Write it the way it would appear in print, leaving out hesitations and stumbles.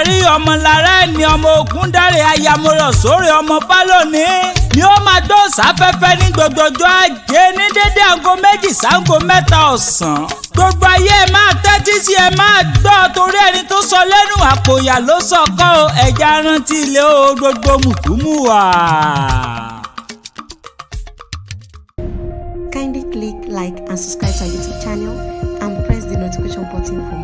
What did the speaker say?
Dudularry ọmọ lára ẹni ọmọ Ògúndáre ayamọ̀rọ̀ sórí ọmọ Bálóní ni ó máa gbọ́ sáfẹ́fẹ́ ní gbogbo ọjọ́ Ajé ní dédé aago 2 sáago 3 ọ̀sán. Gbogbo ayé ẹ máa tẹ́tí sí ẹ máa gbọ́ torí ẹni tó sọ lẹ́nu àpòyà ló sọ kọ́ o ẹja rántí ilé o gbogbo mùtúmùwà. Kindly click like and subscribe to our YouTube channel and press the notification button for